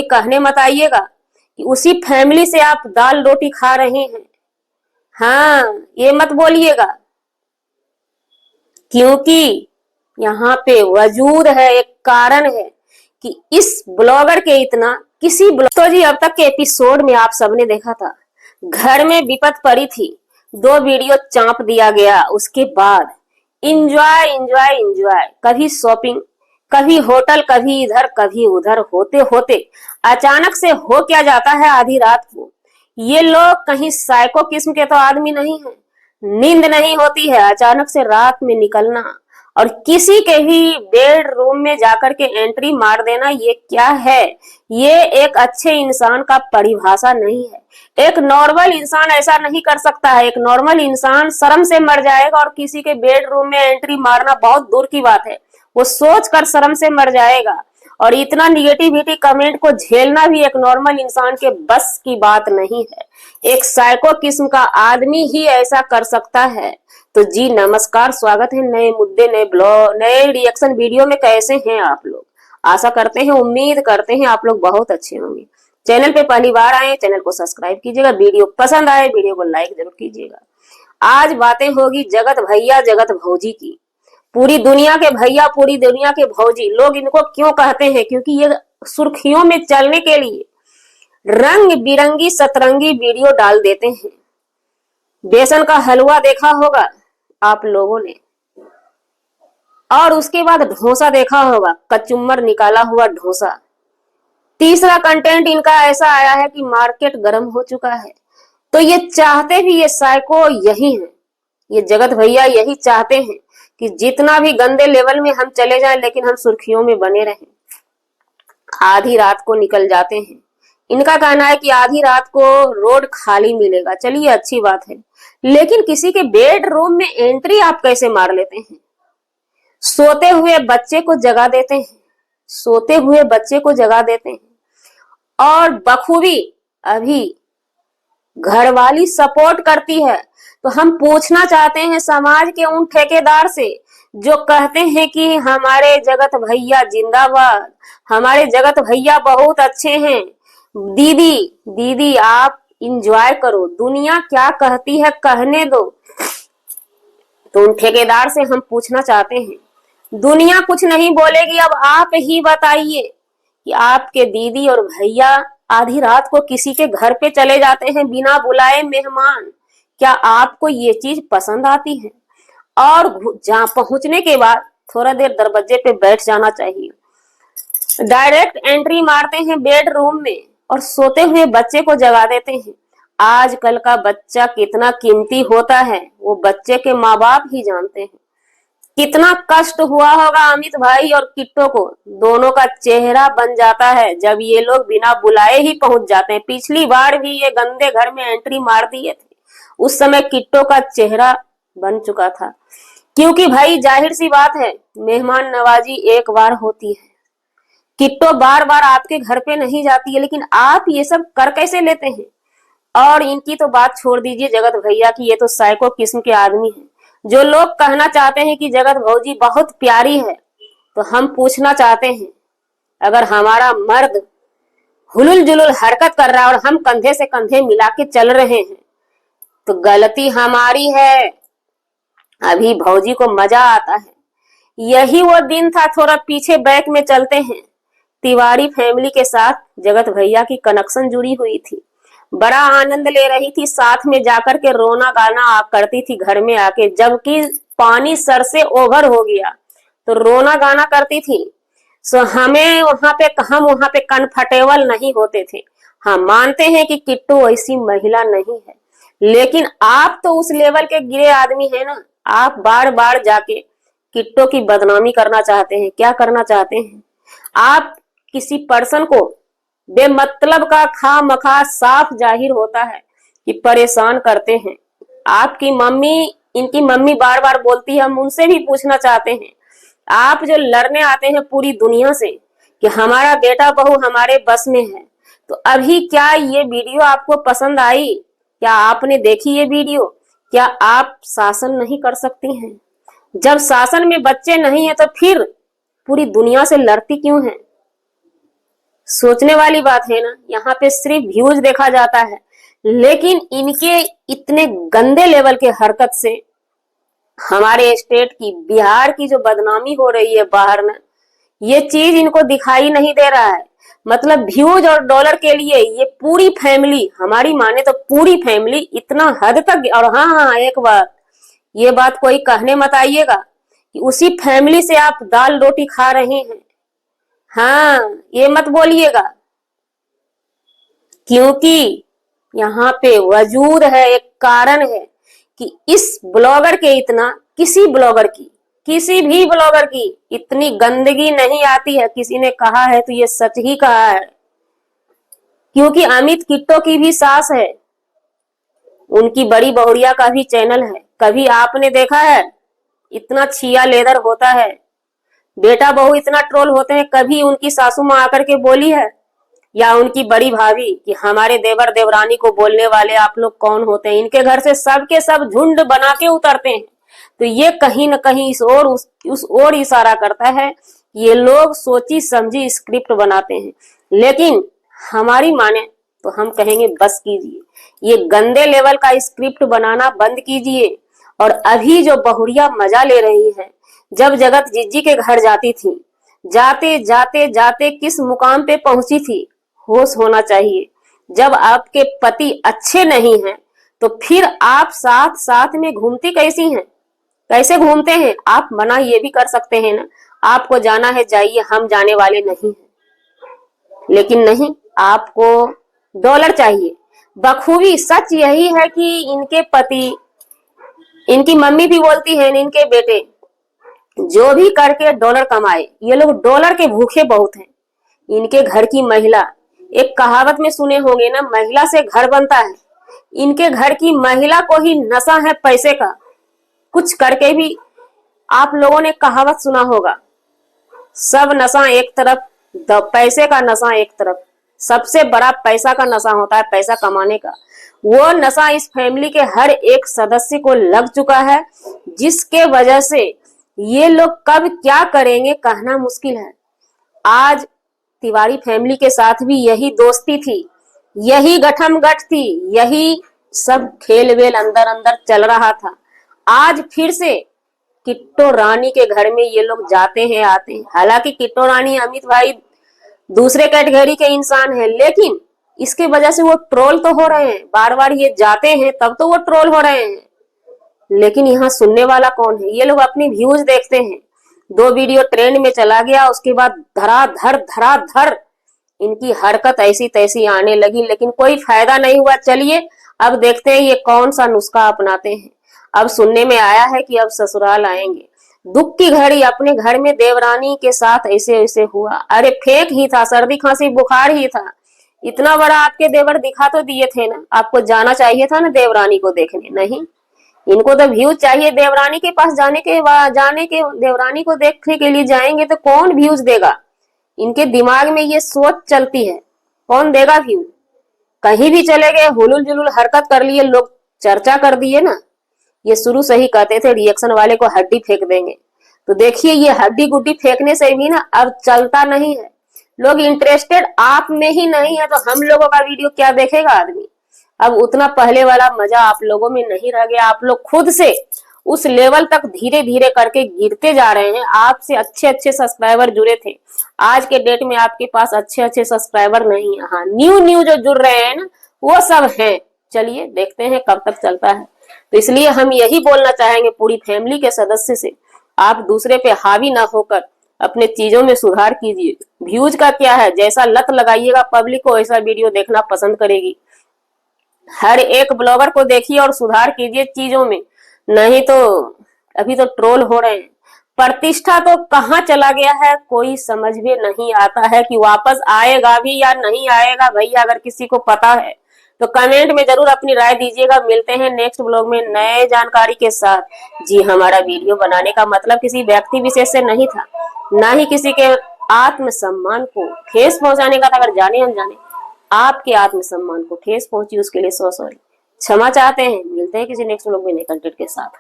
कहने मत आइएगा कि उसी फैमिली से आप दाल रोटी खा रहे हैं। हाँ, ये मत बोलिएगा, क्योंकि यहाँ पे वजूद है, एक कारण है कि इस ब्लॉगर के इतना किसी तो जी अब तक के एपिसोड में आप सबने देखा था, घर में विपत पड़ी थी, 2 वीडियो चांप दिया गया, उसके बाद इंजॉय इंजॉय इंजॉय, कभी शॉपिंग, कभी होटल, कभी इधर कभी उधर, होते होते अचानक से हो क्या जाता है आधी रात को। ये लोग कहीं साइको किस्म के तो आदमी नहीं है, नींद नहीं होती है, अचानक से रात में निकलना और किसी के भी बेडरूम में जाकर के एंट्री मार देना, ये क्या है? ये एक अच्छे इंसान का परिभाषा नहीं है। एक नॉर्मल इंसान ऐसा नहीं कर सकता है। एक नॉर्मल इंसान शर्म से मर जाएगा और किसी के बेडरूम में एंट्री मारना बहुत दूर की बात है, वो सोच कर शर्म से मर जाएगा। और इतना निगेटिविटी कमेंट को झेलना भी एक नॉर्मल इंसान के बस की बात नहीं है। एक साइको किस्म का आदमी ही ऐसा कर सकता है। तो जी नमस्कार, स्वागत है नए मुद्दे, नए ब्लॉग, नए रिएक्शन वीडियो में। कैसे हैं आप लोग? आशा करते हैं, उम्मीद करते हैं आप लोग बहुत अच्छे होंगे। चैनल पे पहली बार आए, चैनल को सब्सक्राइब कीजिएगा। वीडियो पसंद आए, वीडियो को लाइक जरूर कीजिएगा। आज बातें होगी जगत भैया जगत भौजी की। पूरी दुनिया के भैया, पूरी दुनिया के भौजी, लोग इनको क्यों कहते हैं? क्योंकि ये सुर्खियों में चलने के लिए रंग बिरंगी सतरंगी वीडियो डाल देते हैं। बेसन का हलवा देखा होगा आप लोगों ने, और उसके बाद डोसा देखा होगा, कचुम्बर निकाला हुआ डोसा। तीसरा कंटेंट इनका ऐसा आया है कि मार्केट गर्म हो चुका है। तो ये चाहते भी, ये साइको यही है, ये जगत भैया यही चाहते हैं कि जितना भी गंदे लेवल में हम चले जाएं, लेकिन हम सुर्खियों में बने रहें। आधी रात को निकल जाते हैं। इनका कहना है कि आधी रात को रोड खाली मिलेगा। चलिए अच्छी बात है, लेकिन किसी के बेडरूम में एंट्री आप कैसे मार लेते हैं? सोते हुए बच्चे को जगा देते हैं, सोते हुए बच्चे को जगा देते हैं, और बखूबी अभी घरवाली सपोर्ट करती है। तो हम पूछना चाहते हैं समाज के उन ठेकेदार से जो कहते हैं कि हमारे जगत भैया जिंदाबाद, हमारे जगत भैया बहुत अच्छे हैं। दीदी दीदी आप इंजॉय करो, दुनिया क्या कहती है कहने दो। तो उन ठेकेदार से हम पूछना चाहते हैं, दुनिया कुछ नहीं बोलेगी, अब आप ही बताइए कि आपके दीदी और भैया आधी रात को किसी के घर पे चले जाते हैं बिना बुलाए मेहमान। क्या आपको ये चीज पसंद आती है? और जहां पहुंचने के बाद थोड़ा देर दरवाजे पे बैठ जाना चाहिए। डायरेक्ट एंट्री मारते हैं बेडरूम में और सोते हुए बच्चे को जगा देते हैं। आजकल का बच्चा कितना कीमती होता है, वो बच्चे के माँ बाप ही जानते हैं। कितना कष्ट हुआ होगा अमित भाई और किट्टो को, दोनों का चेहरा बन जाता है जब ये लोग बिना बुलाए ही पहुंच जाते हैं। पिछली बार भी ये गंदे घर में एंट्री मार दिए थे, उस समय किट्टो का चेहरा बन चुका था। क्योंकि भाई जाहिर सी बात है, मेहमान नवाजी एक बार होती है। किट्टो बार बार आपके घर पे नहीं जाती है, लेकिन आप ये सब कर कैसे लेते हैं? और इनकी तो बात छोड़ दीजिए जगत भैया की, ये तो साइको किस्म के आदमी है। जो लोग कहना चाहते हैं कि जगत भौजी बहुत प्यारी है, तो हम पूछना चाहते हैं, अगर हमारा मर्द हुलुल जुलुल हरकत कर रहा है और हम कंधे से कंधे मिला के चल रहे हैं, तो गलती हमारी है। अभी भौजी को मजा आता है। यही वो दिन था, थोड़ा पीछे बैक में चलते हैं। तिवारी फैमिली के साथ जगत भैया की कनेक्शन जुड़ी हुई थी, बड़ा आनंद ले रही थी, साथ में जाकर के रोना गाना करती थी घर में आके। जबकि पानी सर से ओवर हो गया तो रोना गाना करती थी। सो हमें हम वहां पे कंफर्टेबल नहीं होते थे। हम मानते हैं कि किट्टू ऐसी महिला नहीं है, लेकिन आप तो उस लेवल के गिरे आदमी है ना। आप बार बार जाके किट्टो की बदनामी करना चाहते हैं। क्या करना चाहते हैं? आप किसी पर्सन को बेमतलब का खामखा साफ जाहिर होता है कि परेशान करते हैं। आपकी मम्मी, इनकी मम्मी बार बार बोलती है, हम उनसे भी पूछना चाहते हैं, आप जो लड़ने आते हैं पूरी दुनिया से कि हमारा बेटा बहू हमारे बस में है, तो अभी क्या ये वीडियो आपको पसंद आई? क्या आपने देखी ये वीडियो? क्या आप शासन नहीं कर सकती हैं? जब शासन में बच्चे नहीं है तो फिर पूरी दुनिया से लड़ती क्यों हैं? सोचने वाली बात है ना, यहाँ पे सिर्फ व्यूज देखा जाता है, लेकिन इनके इतने गंदे लेवल के हरकत से हमारे स्टेट की, बिहार की जो बदनामी हो रही है बाहर में, ये चीज इनको दिखाई नहीं दे रहा है। मतलब व्यूज और डॉलर के लिए ये पूरी फैमिली, हमारी माने तो पूरी फैमिली इतना हद तक। और हाँ हाँ, एक बात, ये बात कोई कहने मत आइएगा कि उसी फैमिली से आप दाल रोटी खा रहे हैं। हाँ, ये मत बोलिएगा, क्योंकि यहाँ पे वजूद है, एक कारण है कि इस ब्लॉगर के इतना, किसी ब्लॉगर की, किसी भी ब्लॉगर की इतनी गंदगी नहीं आती है। किसी ने कहा है तो ये सच ही कहा है, क्योंकि अमित किट्टो की भी सास है, उनकी बड़ी बहुरिया का भी चैनल है। कभी आपने देखा है इतना छिया लेदर होता है, बेटा बहू इतना ट्रोल होते हैं? कभी उनकी सासू माँ आकर के बोली है, या उनकी बड़ी भाभी, कि हमारे देवर देवरानी को बोलने वाले आप लोग कौन होते हैं? इनके घर से सब के सब झुंड बना के उतरते हैं। तो ये कहीं न कहीं इस ओर उस ओर इशारा करता है। ये लोग सोची समझी स्क्रिप्ट बनाते हैं, लेकिन हमारी माने तो हम कहेंगे बस कीजिए, ये गंदे लेवल का स्क्रिप्ट बनाना बंद कीजिए। और अभी जो बहुरिया मजा ले रही है, जब जगत जिज्जी के घर जाती थी, जाते जाते जाते किस मुकाम पे पहुंची थी, होश होना चाहिए। जब आपके पति अच्छे नहीं हैं तो फिर आप साथ साथ में घूमती कैसी हैं? कैसे घूमते हैं? आप मना ये भी कर सकते हैं ना, आपको जाना है जाइए, हम जाने वाले नहीं हैं। लेकिन नहीं, आपको डॉलर चाहिए। बखूबी सच यही है कि इनके पति, इनकी मम्मी भी बोलती है, इनके बेटे जो भी करके डॉलर कमाए, ये लोग डॉलर के भूखे बहुत हैं। इनके घर की महिला, एक कहावत में सुने होंगे ना, महिला से घर बनता है। इनके घर की महिला को ही नशा है पैसे का, कुछ करके भी। आप लोगों ने कहावत सुना होगा, सब नशा एक तरफ, पैसे का नशा एक तरफ। सबसे बड़ा पैसा का नशा होता है, पैसा कमाने का। वो नशा इस फैमिली के हर एक सदस्य को लग चुका है, जिसके वजह से ये लोग कब क्या करेंगे कहना मुश्किल है। आज तिवारी फैमिली के साथ भी यही दोस्ती थी, यही गठमगठ थी, यही सब खेल वेल अंदर अंदर चल रहा था। आज फिर से किट्टो रानी के घर में ये लोग जाते हैं, आते हैं। हालांकि किट्टो रानी, अमित भाई दूसरे कैटेगरी के इंसान है, लेकिन इसके वजह से वो ट्रोल तो हो रहे हैं। बार बार ये जाते हैं तब तो वो ट्रोल हो रहे हैं, लेकिन यहाँ सुनने वाला कौन है? ये लोग अपनी व्यूज देखते हैं। 2 वीडियो ट्रेंड में चला गया, उसके बाद धराधर इनकी हरकत ऐसी तैसी आने लगी, लेकिन कोई फायदा नहीं हुआ। चलिए अब देखते हैं ये कौन सा नुस्खा अपनाते हैं। अब सुनने में आया है कि अब ससुराल आएंगे। दुख की घड़ी अपने घर में देवरानी के साथ ऐसे ऐसे हुआ। अरे फेक ही था, सर्दी खांसी बुखार ही था। इतना बड़ा आपके देवर दिखा तो दिए थे ना, आपको जाना चाहिए था ना देवरानी को देखने। नहीं, इनको तो व्यूज चाहिए। देवरानी के पास जाने के देवरानी को देखने के लिए जाएंगे तो कौन व्यूज देगा? इनके दिमाग में ये सोच चलती है, कौन देगा व्यूज? कहीं भी चले गए, हुलुल जुलुल हरकत कर लिए, लोग चर्चा कर दिए ना। ये शुरू से ही कहते थे रिएक्शन वाले को हड्डी फेंक देंगे, तो देखिए ये हड्डी गुड्डी फेंकने से भी ना अब चलता नहीं है। लोग इंटरेस्टेड आप में ही नहीं है, तो हम लोगों का वीडियो क्या देखेगा आदमी? अब उतना पहले वाला मजा आप लोगों में नहीं रह गया। आप लोग खुद से उस लेवल तक धीरे धीरे करके गिरते जा रहे हैं। आपसे अच्छे अच्छे सब्सक्राइबर जुड़े थे, आज के डेट में आपके पास अच्छे अच्छे सब्सक्राइबर नहीं है। हाँ, न्यू जो जुड़ रहे हैं ना, वो सब हैं। चलिए देखते हैं कब तक चलता है। तो इसलिए हम यही बोलना चाहेंगे पूरी फैमिली के सदस्य से, आप दूसरे पे हावी ना होकर अपने चीजों में सुधार कीजिए। व्यूज का क्या है, जैसा लत लगाइएगा पब्लिक को वैसा वीडियो देखना पसंद करेगी। हर एक ब्लॉगर को देखिए और सुधार कीजिए चीजों में, नहीं तो अभी तो ट्रोल हो रहे हैं। प्रतिष्ठा तो कहाँ चला गया है कोई समझ में नहीं आता है कि वापस आएगा भी या नहीं आएगा। भैया अगर किसी को पता है तो कमेंट में जरूर अपनी राय दीजिएगा। मिलते हैं नेक्स्ट ब्लॉग में नए जानकारी के साथ। जी, हमारा वीडियो बनाने का मतलब किसी व्यक्ति विशेष से नहीं था, ना ही किसी के आत्मसम्मान को ठेस पहुंचाने का था। अगर जाने अनजाने आपके आत्मसम्मान को ठेस पहुंची उसके लिए सॉरी, क्षमा चाहते हैं। मिलते हैं किसी नेक्स्ट ब्लॉग में नए कंटेंट के साथ।